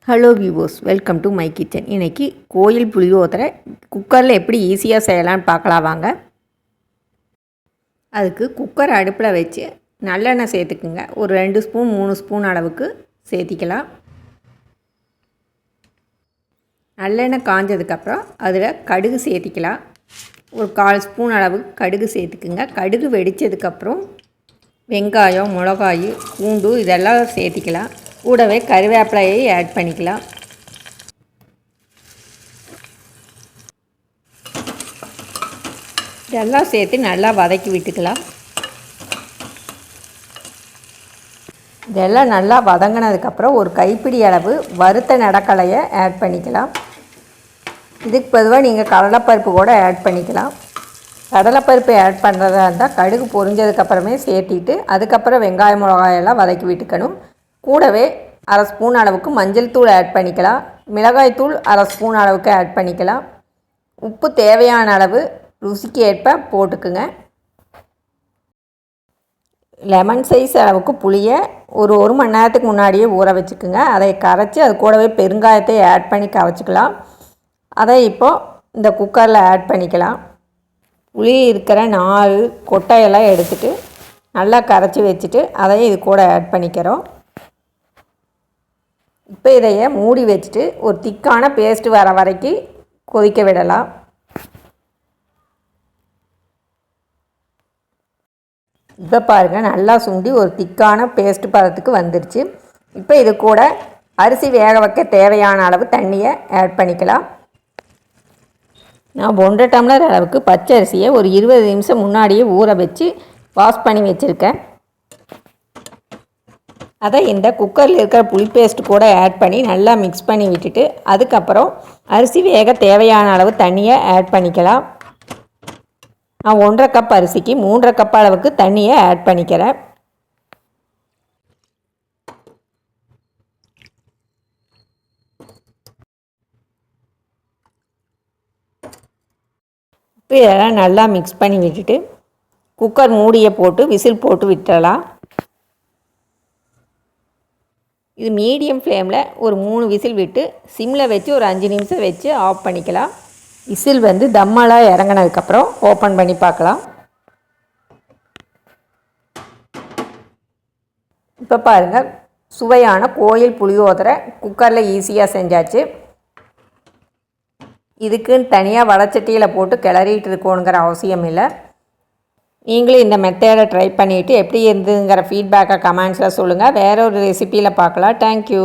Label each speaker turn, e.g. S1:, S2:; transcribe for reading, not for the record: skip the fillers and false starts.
S1: Hello viewers, welcome to my kitchen. இன்றைக்கி கோயில் புளியோதரை குக்கரில் எப்படி ஈஸியாக செய்யலான்னு பார்க்கலாம் வாங்க. அதுக்கு குக்கர் அடுப்பில் வச்சு நல்லெண்ணெய் சேர்த்துக்குங்க. ஒரு 2 ஸ்பூன் 3 ஸ்பூன் அளவுக்கு சேர்த்திக்கலாம். நல்லெண்ணெய் காஞ்சதுக்கப்புறம் அதில் கடுகு சேர்த்திக்கலாம். ஒரு 1/4 ஸ்பூன் அளவு கடுகு சேர்த்துக்குங்க. கடுகு வெடித்ததுக்கப்புறம் வெங்காயம், மிளகாய், பூண்டு இதெல்லாம் சேர்த்திக்கலாம். கூடவே கறிவேப்பிலையை ஆட் பண்ணிக்கலாம். இதெல்லாம் சேர்த்து நல்லா வதக்கி விட்டுக்கலாம். இதெல்லாம் நல்லா வதங்கினதுக்கப்புறம் ஒரு கைப்பிடி அளவு வறுத்த நடக்கலையை ஆட் பண்ணிக்கலாம். இதுக்கு பொதுவாக நீங்கள் கடலைப்பருப்பு கூட ஆட் பண்ணிக்கலாம். கடலைப்பருப்பு ஆட் பண்ணுறதா இருந்தால் கடுகு பொரிஞ்சதுக்கப்புறமே சேர்த்திட்டு அதுக்கப்புறம் வெங்காயம் மிளகாயெல்லாம் வதக்கி விட்டுக்கணும். கூடவே 1/2 ஸ்பூன் அளவுக்கு மஞ்சள் தூள் ஆட் பண்ணிக்கலாம். மிளகாய் தூள் 1/2 ஸ்பூன் அளவுக்கு ஆட் பண்ணிக்கலாம். உப்பு தேவையான அளவு ருசிக்கு ஏற்ப போட்டுக்குங்க. லெமன் சைஸ் அளவுக்கு புளியை ஒரு மணி நேரத்துக்கு முன்னாடியே ஊற வச்சுக்குங்க. அதை கரைச்சி அது கூடவே பெருங்காயத்தை ஆட் பண்ணி கரைச்சிக்கலாம். அதை இப்போது இந்த குக்கரில் ஆட் பண்ணிக்கலாம். புளி இருக்கிற 4 கொட்டையெல்லாம் எடுத்துகிட்டு நல்லா கரைச்சி வச்சுட்டு அதையும் இது கூட ஆட் பண்ணிக்கிறோம். இப்போ இதையை மூடி வச்சுட்டு ஒரு திக்கான பேஸ்ட்டு வர வரைக்கும் கொதிக்க விடலாம். இப்போ பாருங்கள், நல்லா சுண்டி ஒரு திக்கான பேஸ்ட்டு பதத்துக்கு வந்துடுச்சு. இப்போ இது கூட அரிசி வேக வைக்க தேவையான அளவு தண்ணியை ஆட் பண்ணிக்கலாம். நான் 1.5 டம்ளர் அளவுக்கு பச்சரிசியை ஒரு 20 நிமிஷம் முன்னாடியே ஊற வச்சு வாஷ் பண்ணி வச்சுருக்கேன். அதை இந்த குக்கரில் இருக்கிற புளி பேஸ்ட் கூட ஆட் பண்ணி நல்லா மிக்ஸ் பண்ணி விட்டுட்டு அதுக்கப்புறம் அரிசி வேக தேவையான அளவு தண்ணியை ஆட் பண்ணிக்கலாம். நான் 1.5 கப் அரிசிக்கு 3.5 கப் அளவுக்கு தண்ணியை ஆட் பண்ணிக்கிறேன். இப்போ இதெல்லாம் நல்லா மிக்ஸ் பண்ணி விட்டுட்டு குக்கர் மூடியை போட்டு விசில் போட்டு விட்டுடலாம். இது மீடியம் ஃப்ளேமில் ஒரு 3 விசில் விட்டு சிம்மில் வச்சு ஒரு 5 நிமிஷம் வச்சு ஆஃப் பண்ணிக்கலாம். விசில் தம்மெல்லாம் இறங்கினதுக்கப்புறம் ஓப்பன் பண்ணி பார்க்கலாம். இப்போ பாருங்கள், சுவையான கோயில் புளியோதரை குக்கரில் ஈஸியாக செஞ்சாச்சு. இதுக்குன்னு தனியாக வடச்சட்டியில் போட்டு கிளறிட்டு இருக்கணுங்கிற அவசியம் இல்லை. நீங்களும் இந்த மெத்தடை ட்ரை பண்ணிவிட்டு எப்படி இருந்ததுங்கிற ஃபீட்பேக்கை கமெண்ட்ஸில் சொல்லுங்கள். வேற ஒரு ரெசிப்பியில் பார்க்கலாம். தேங்க்யூ.